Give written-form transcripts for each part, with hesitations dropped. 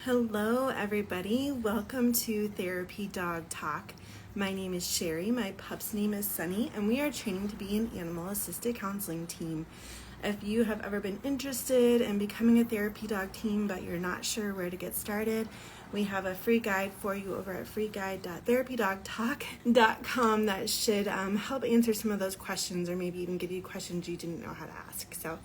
Hello, everybody. Welcome to Therapy Dog Talk. My name is Sherry. My pup's name is Sunny, and we are training to be an animal assisted counseling team. If you have ever been interested in becoming a therapy dog team, but you're not sure where to get started, we have a free guide for you over at freeguide.therapydogtalk.com that should help answer some of those questions, or maybe even give you questions you didn't know how to ask. So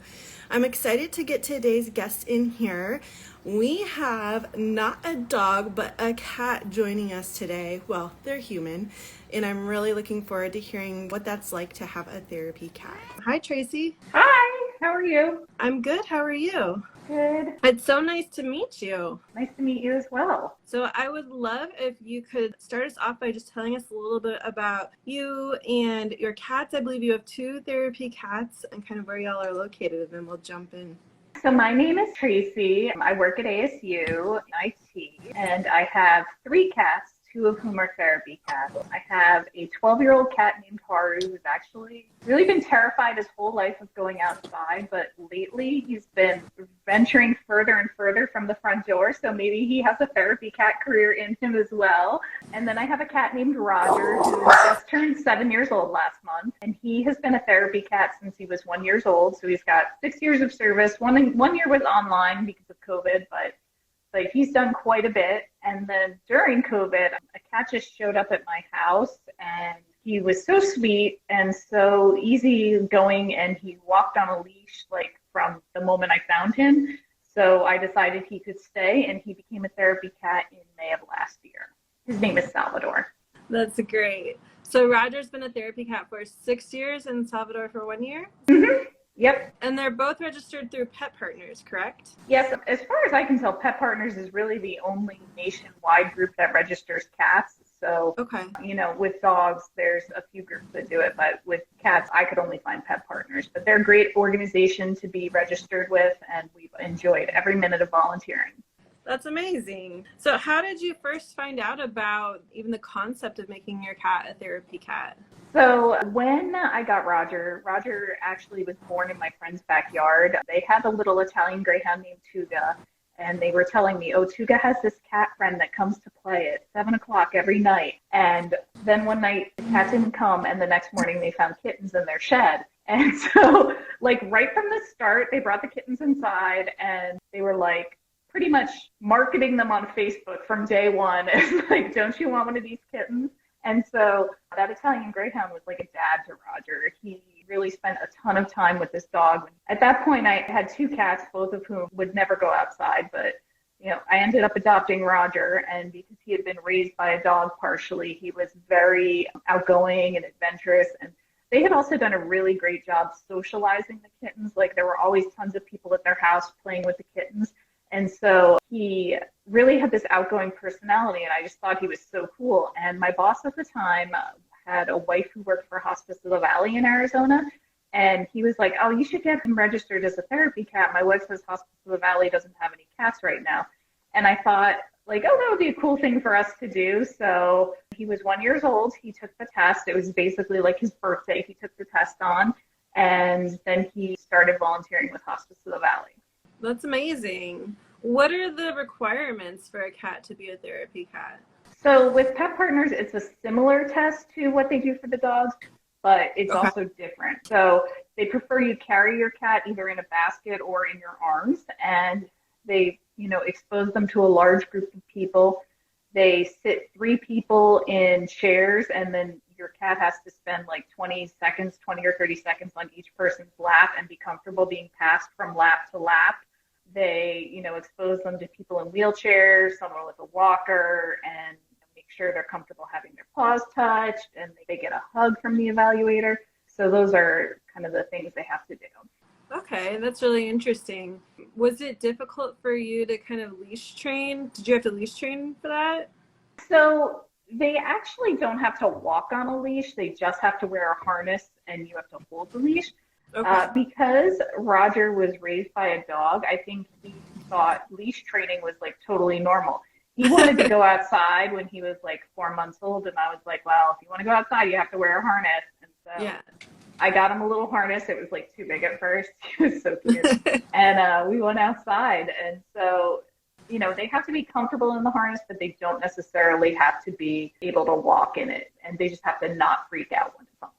I'm excited to get today's guest in here. We have not a dog, but a cat joining us today. Well, they're human, and I'm really looking forward to hearing what that's like to have a therapy cat. Hi, Tracy. Hi, how are you? I'm good. How are you? Good. It's so nice to meet you. Nice to meet you as well. So I would love if you could start us off by just telling us a little bit about you and your cats. I believe you have two therapy cats and kind of where y'all are located, and then we'll jump in. So my name is Tracy. I work at ASU in IT, and I have three cats, two of whom are therapy cats. I have a 12-year-old cat named Haru who's actually really been terrified his whole life of going outside, but lately he's been venturing further and further from the front door, so maybe he has a therapy cat career in him as well. And then I have a cat named Roger who just turned 7 years old last month, and he has been a therapy cat since he was 1 year old. So he's got 6 years of service. One year was online because of COVID, but like he's done quite a bit. And then during COVID, a cat just showed up at my house, and he was so sweet and so easygoing, and he walked on a leash like from the moment I found him. So I decided he could stay, and he became a therapy cat in May of last year. His name is Salvador. That's great. So Roger's been a therapy cat for 6 years and Salvador for 1 year? Mm-hmm. Yep. And they're both registered through Pet Partners, correct? Yes, as far as I can tell, Pet Partners is really the only nationwide group that registers cats. So, Okay. With dogs, there's a few groups that do it, but with cats, I could only find Pet Partners. But they're a great organization to be registered with, and we've enjoyed every minute of volunteering. That's amazing. So how did you first find out about even the concept of making your cat a therapy cat? So when I got Roger actually was born in my friend's backyard. They had a little Italian Greyhound named Tuga, and they were telling me, oh, Tuga has this cat friend that comes to play at 7 o'clock every night. And then one night the cat didn't come, and the next morning they found kittens in their shed. And so, like, right from the start, they brought the kittens inside, and they were like pretty much marketing them on Facebook from day one as like, don't you want one of these kittens? And so that Italian Greyhound was like a dad to Roger. He really spent a ton of time with this dog. At that point, I had two cats, both of whom would never go outside. But, I ended up adopting Roger. And because he had been raised by a dog partially, he was very outgoing and adventurous. And they had also done a really great job socializing the kittens. Like there were always tons of people at their house playing with the kittens. And so he really had this outgoing personality, and I just thought he was so cool. And my boss at the time had a wife who worked for Hospice of the Valley in Arizona, and he was like, oh, you should get him registered as a therapy cat. My wife says Hospice of the Valley doesn't have any cats right now. And I thought, like, oh, that would be a cool thing for us to do. So he was 1 year old. He took the test. It was basically like his birthday. He took the test on, and then he started volunteering with Hospice of the Valley. That's amazing. What are the requirements for a cat to be a therapy cat? So with Pet Partners, it's a similar test to what they do for the dogs, but it's also different. So they prefer you carry your cat either in a basket or in your arms, and they, expose them to a large group of people. They sit 3 people in chairs, and then your cat has to spend like 20 or 30 seconds on each person's lap and be comfortable being passed from lap to lap. They, expose them to people in wheelchairs, someone with a walker, and make sure they're comfortable having their paws touched, and they get a hug from the evaluator. So those are kind of the things they have to do. Okay, that's really interesting. Was it difficult for you to kind of leash train? Did you have to leash train for that? So they actually don't have to walk on a leash. They just have to wear a harness, and you have to hold the leash. Okay. Because Roger was raised by a dog, I think he thought leash training was like totally normal. He wanted to go outside when he was like 4 months old, and I was like, well, if you want to go outside, you have to wear a harness. And so Yeah. I got him a little harness. It was like too big at first. He was so cute. And we went outside. And so They have to be comfortable in the harness, but they don't necessarily have to be able to walk in it. And they just have to not freak out when it's on.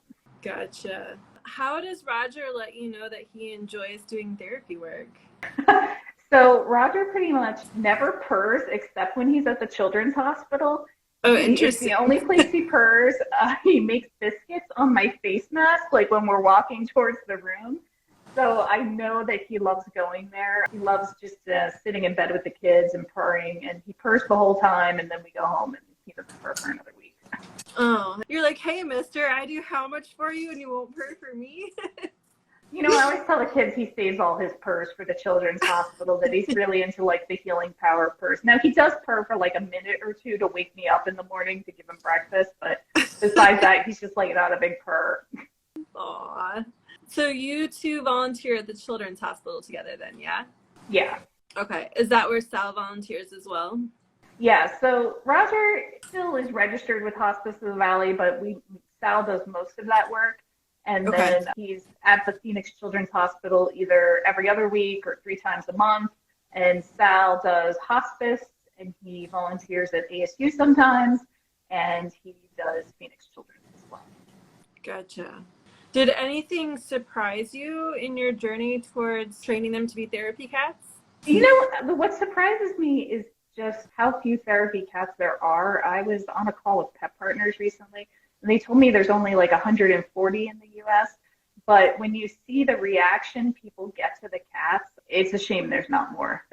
Gotcha. How does Roger let you know that he enjoys doing therapy work? So Roger pretty much never purrs except when he's at the children's hospital. Oh, It's interesting. the only place he purrs. He makes biscuits on my face mask, like when we're walking towards the room. So I know that he loves going there. He loves just sitting in bed with the kids and purring, and he purrs the whole time, and then we go home and he doesn't purr for another week. Oh, you're like, hey, mister, I do how much for you and you won't purr for me? I always tell the kids he saves all his purrs for the children's hospital, that he's really into like the healing power purrs. Now he does purr for like a minute or two to wake me up in the morning to give him breakfast, but besides that, he's just like not a big purr. Aw. So you two volunteer at the children's hospital together then, yeah? Yeah. Okay. Is that where Sal volunteers as well? Yeah, so Roger still is registered with Hospice of the Valley, but Sal does most of that work. And Okay. then he's at the Phoenix Children's Hospital either every other week or 3 times a month. And Sal does hospice, and he volunteers at ASU sometimes, and he does Phoenix Children's as well. Gotcha. Did anything surprise you in your journey towards training them to be therapy cats? What surprises me is just how few therapy cats there are. I was on a call with Pet Partners recently, and they told me there's only like 140 in the US. But when you see the reaction people get to the cats, it's a shame there's not more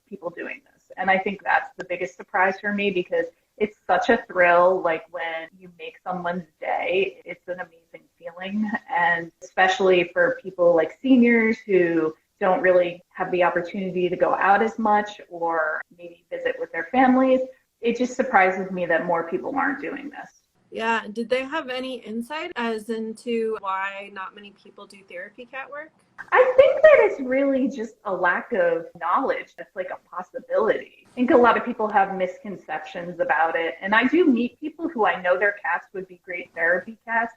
people doing this. And I think that's the biggest surprise for me, because it's such a thrill. Like when you make someone's day, it's an amazing feeling. And especially for people like seniors who don't really have the opportunity to go out as much or maybe visit with their families, it just surprises me that more people aren't doing this. Yeah. Did they have any insight as into why not many people do therapy cat work? I think that it's really just a lack of knowledge that's like a possibility. I think a lot of people have misconceptions about it. And I do meet people who I know their cats would be great therapy cats,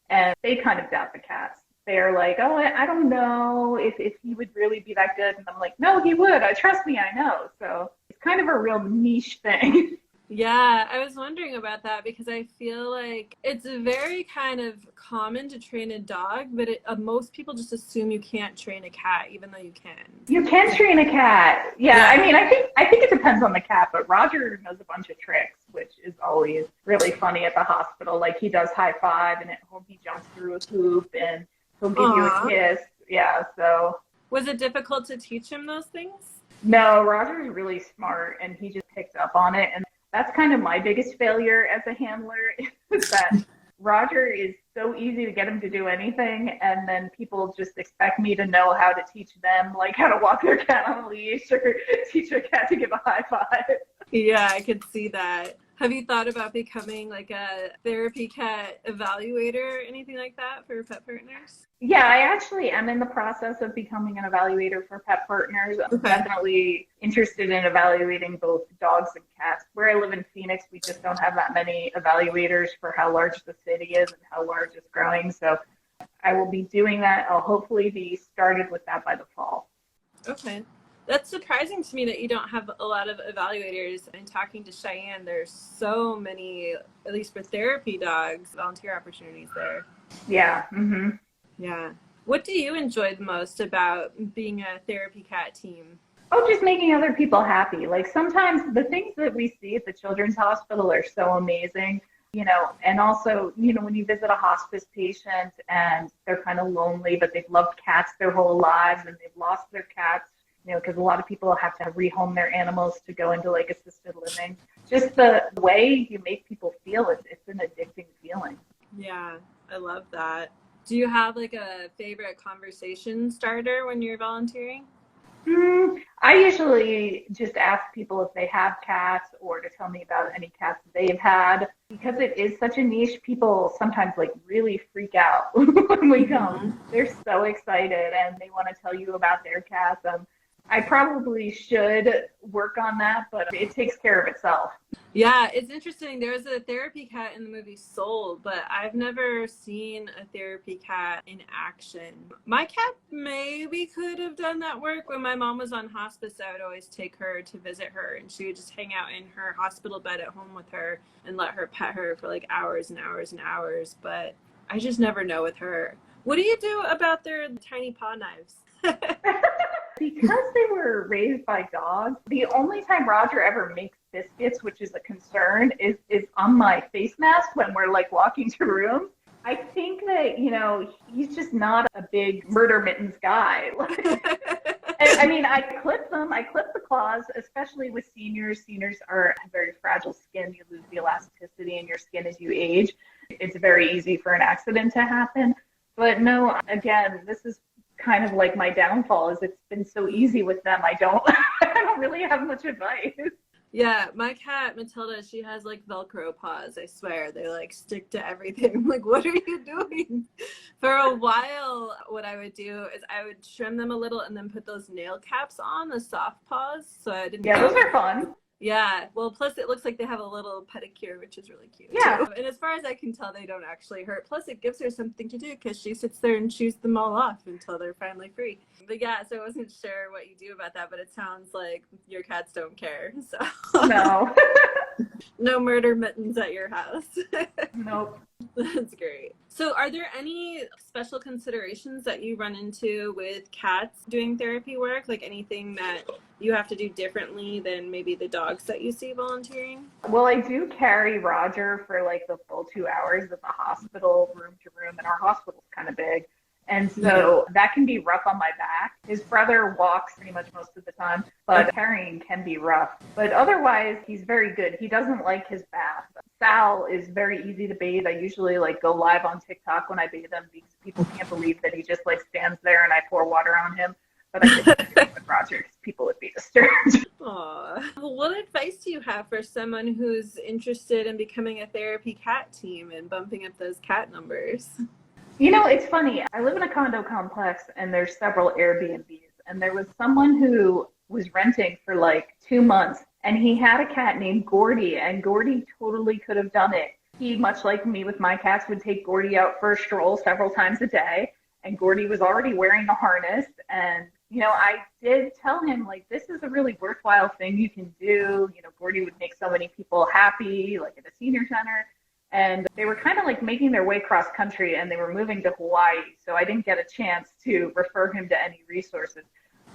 and they kind of doubt the cats. They're like, oh, I don't know if he would really be that good. And I'm like, no, he would. Trust me, I know. So it's kind of a real niche thing. Yeah, I was wondering about that because I feel like it's very kind of common to train a dog, but most people just assume you can't train a cat, even though you can. You can train a cat. Yeah, I mean, I think it depends on the cat, but Roger knows a bunch of tricks, which is always really funny at the hospital. Like he does high five, and he jumps through a hoop, and he'll give you a kiss. Yeah, so. Was it difficult to teach him those things? No, Roger's really smart, and he just picked up on it. And that's kind of my biggest failure as a handler, is that Roger is so easy to get him to do anything, and then people just expect me to know how to teach them, like how to walk their cat on a leash or teach a cat to give a high five. Yeah, I could see that. Have you thought about becoming like a therapy cat evaluator or anything like that for Pet Partners? Yeah, I actually am in the process of becoming an evaluator for Pet Partners. I'm definitely interested in evaluating both dogs and cats. Where I live in Phoenix, we just don't have that many evaluators for how large the city is and how large it's growing. So I will be doing that. I'll hopefully be started with that by the fall. Okay. That's surprising to me that you don't have a lot of evaluators. And talking to Cheyenne, there's so many, at least for therapy dogs, volunteer opportunities there. Yeah. Mm-hmm. Yeah. What do you enjoy the most about being a therapy cat team? Oh, just making other people happy. Like sometimes the things that we see at the children's hospital are so amazing, and also, when you visit a hospice patient and they're kind of lonely, but they've loved cats their whole lives and they've lost their cats, because a lot of people have to rehome their animals to go into like assisted living. Just the way you make people feel, it's an addicting feeling. Yeah, I love that. Do you have like a favorite conversation starter when you're volunteering? I usually just ask people if they have cats or to tell me about any cats they've had. Because it is such a niche, people sometimes like really freak out when we come. They're so excited and they want to tell you about their cats. I probably should work on that, but it takes care of itself. Yeah, it's interesting. There was a therapy cat in the movie Soul, but I've never seen a therapy cat in action. My cat maybe could have done that work. When my mom was on hospice, I would always take her to visit her, and she would just hang out in her hospital bed at home with her and let her pet her for like hours and hours and hours. But I just never know with her. What do you do about their tiny paw knives? Because they were raised by dogs, the only time Roger ever makes biscuits, which is a concern, is on my face mask when we're like walking to rooms. I think that, he's just not a big murder mittens guy. I mean, I clip them. I clip the claws, especially with seniors. Seniors have very fragile skin. You lose the elasticity in your skin as you age. It's very easy for an accident to happen. But no, again, this is kind of like my downfall is it's been so easy with them. I don't really have much advice. Yeah, my cat Matilda, she has like Velcro paws. I swear they like stick to everything. I'm like, what are you doing? For a while, what I would do is I would trim them a little and then put those nail caps on the soft paws, so I didn't. Yeah, those are fun. Yeah, well, plus it looks like they have a little pedicure, which is really cute. Yeah. Too. And as far as I can tell, they don't actually hurt. Plus, it gives her something to do because she sits there and chews them all off until they're finally free. But yeah, so I wasn't sure what you do about that, but it sounds like your cats don't care. So no. No murder mittens at your house. Nope. That's great. So are there any special considerations that you run into with cats doing therapy work? Like anything that you have to do differently than maybe the dogs that you see volunteering? Well, I do carry Roger for like the full 2 hours at the hospital, room to room, and our hospital's kind of big. And so that can be rough on my back. His brother walks pretty much most of the time, but carrying can be rough. But otherwise, he's very good. He doesn't like his bath. Sal is very easy to bathe. I usually like go live on TikTok when I bathe him because people can't believe that he just like stands there and I pour water on him. But I couldn't do it with Roger because people would be disturbed. Aw. Well, what advice do you have for someone who's interested in becoming a therapy cat team and bumping up those cat numbers? It's funny. I live in a condo complex and there's several Airbnbs. And there was someone who was renting for like 2 months and he had a cat named Gordy, and Gordy totally could have done it. He, much like me with my cats, would take Gordy out for a stroll several times a day. And Gordy was already wearing a harness. And, I did tell him, like, this is a really worthwhile thing you can do. Gordy would make so many people happy, like at a senior center. And they were kind of like making their way cross country and they were moving to Hawaii. So I didn't get a chance to refer him to any resources.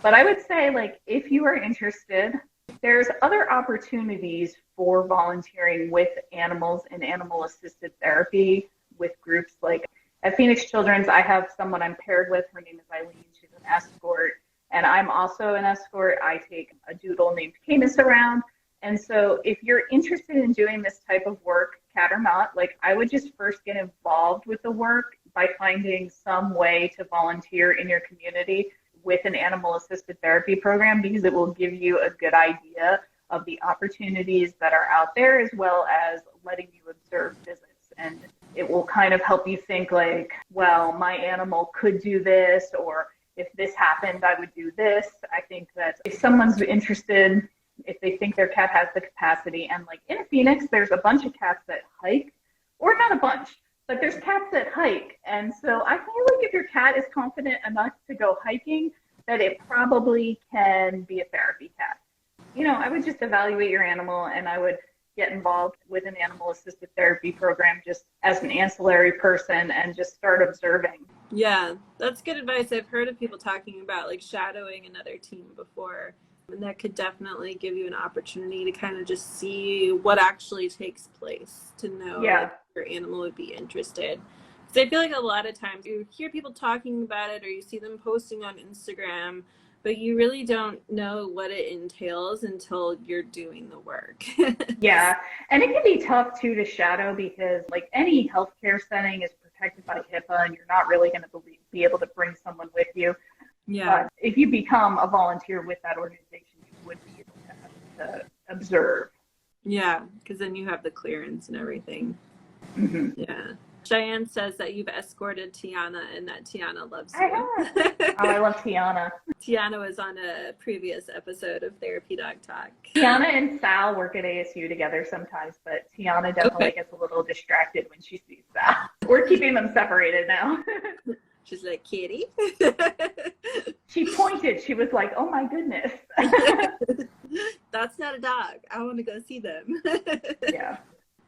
But I would say, like, if you are interested, there's other opportunities for volunteering with animals in animal assisted therapy with groups like at Phoenix Children's. I have someone I'm paired with. Her name is Eileen. She's an escort. And I'm also an escort. I take a doodle named Camus around. And so if you're interested in doing this type of work, cat or not, like I would just first get involved with the work by finding some way to volunteer in your community with an animal assisted therapy program, because it will give you a good idea of the opportunities that are out there, as well as letting you observe visits. And it will kind of help you think like, well, my animal could do this, or if this happened, I would do this. I think that if someone's interested, if they think their cat has the capacity, and like in Phoenix, there's a bunch of cats that hike, or not a bunch, but there's cats that hike. And so I feel like if your cat is confident enough to go hiking, that it probably can be a therapy cat. I would just evaluate your animal and I would get involved with an animal assisted therapy program just as an ancillary person and just start observing. Yeah, that's good advice. I've heard of people talking about like shadowing another team before. And that could definitely give you an opportunity to kind of just see what actually takes place, to know if your animal would be interested. Because I feel like a lot of times you hear people talking about it or you see them posting on Instagram, but you really don't know what it entails until you're doing the work. Yeah, and it can be tough too to shadow because like any healthcare setting is protected by HIPAA and you're not really going to be able to bring someone with you. Yeah. But if you become a volunteer with that organization, you would be able to observe. Yeah, because then you have the clearance and everything. Mm-hmm. Yeah. Cheyenne says that you've escorted Tiana and that Tiana loves I you. have. Oh, I love Tiana. Tiana was on a previous episode of Therapy Dog Talk. Tiana and Sal work at ASU together sometimes, but Tiana definitely gets a little distracted when she sees Sal. We're keeping them separated now. She's like, Kitty? She pointed. She was like, oh my goodness. That's not a dog. I want to go see them. Yeah.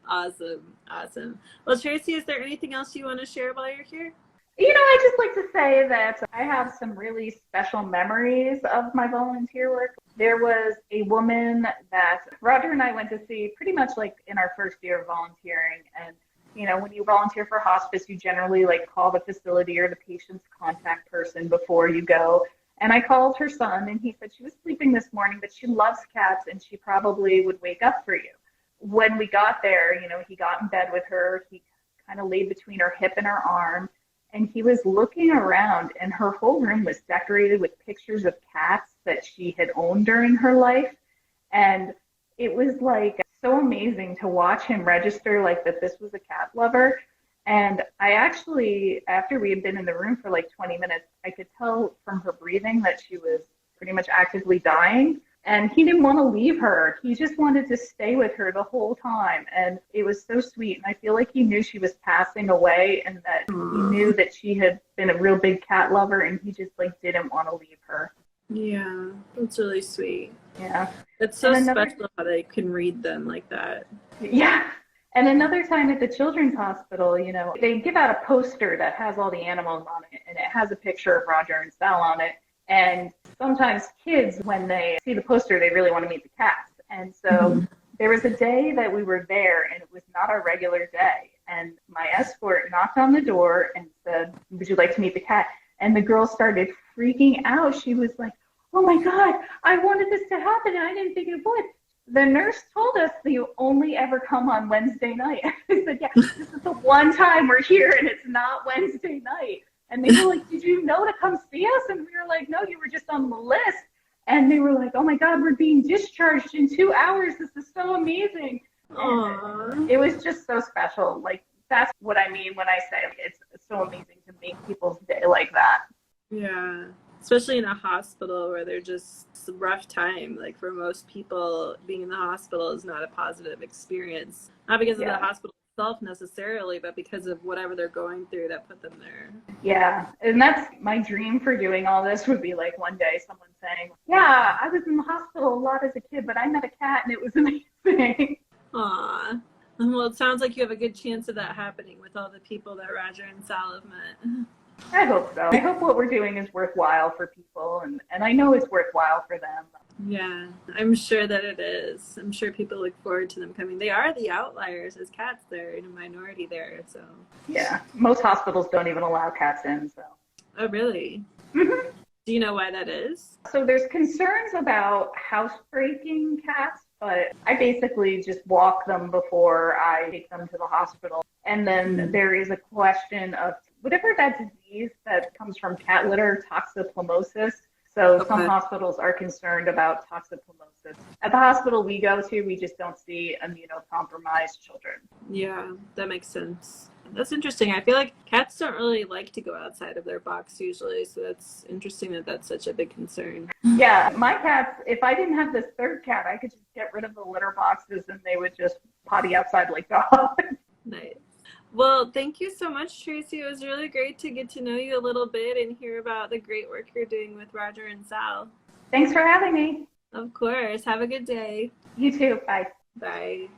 Awesome. Well, Tracy, is there anything else you want to share while you're here? I just like to say that I have some really special memories of my volunteer work. There was a woman that Roger and I went to see pretty much like in our first year of volunteering. And, when you volunteer for hospice, you generally like call the facility or the patient's contact person before you go. And I called her son and he said she was sleeping this morning, but she loves cats and she probably would wake up for you. When we got there, he got in bed with her. He kind of laid between her hip and her arm. And he was looking around, and her whole room was decorated with pictures of cats that she had owned during her life. And it was like so amazing to watch him register like that this was a cat lover. And I actually, after we had been in the room for like 20 minutes, I could tell from her breathing that she was pretty much actively dying. And he didn't want to leave her. He just wanted to stay with her the whole time. And it was so sweet. And I feel like he knew she was passing away and that he knew that she had been a real big cat lover and he just like didn't want to leave her. Yeah, that's really sweet. Yeah. It's so special how they can read them like that. Yeah. And another time at the Children's Hospital, they give out a poster that has all the animals on it and it has a picture of Roger and Sal on it. And sometimes kids, when they see the poster, they really want to meet the cats. And so there was a day that we were there, and it was not our regular day. And my escort knocked on the door and said, would you like to meet the cat? And the girl started freaking out. She was like, oh, my God, I wanted this to happen, and I didn't think it would. The nurse told us that you only ever come on Wednesday night. I said, yeah, this is the one time we're here, and it's not Wednesday night. And they were like, did you know to come see us? And we were like, no, you were just on the list. And they were like, oh my God, we're being discharged in 2 hours. This is so amazing. It was just so special. Like, that's what I mean when I say it's so amazing to make people's day like that. Yeah. Especially in a hospital where they're just it's a rough time. Like for most people, being in the hospital is not a positive experience. Not because of the hospital itself necessarily, but because of whatever they're going through that put them there. Yeah, and that's my dream for doing all this would be like one day someone saying, yeah, I was in the hospital a lot as a kid, but I met a cat and it was amazing. Aw. Well, it sounds like you have a good chance of that happening with all the people that Roger and Sal have met. I hope so. I hope what we're doing is worthwhile for people, and I know it's worthwhile for them. Yeah, I'm sure that it is. I'm sure people look forward to them coming. They are the outliers as cats. They're in a minority there, so. Yeah, most hospitals don't even allow cats in, so. Oh, really? Mm-hmm. Do you know why that is? So there's concerns about housebreaking cats, but I basically just walk them before I take them to the hospital. And then there is a question of whatever that disease that comes from cat litter, toxoplasmosis. So some hospitals are concerned about toxoplasmosis. At the hospital we go to, we just don't see immunocompromised children. Yeah, that makes sense. That's interesting. I feel like cats don't really like to go outside of their box usually, so that's interesting that that's such a big concern. Yeah, my cats, if I didn't have this third cat, I could just get rid of the litter boxes and they would just potty outside like dogs. Nice. Well, thank you so much, Tracy. It was really great to get to know you a little bit and hear about the great work you're doing with Roger and Sal. Thanks for having me. Of course. Have a good day. You too. Bye. Bye.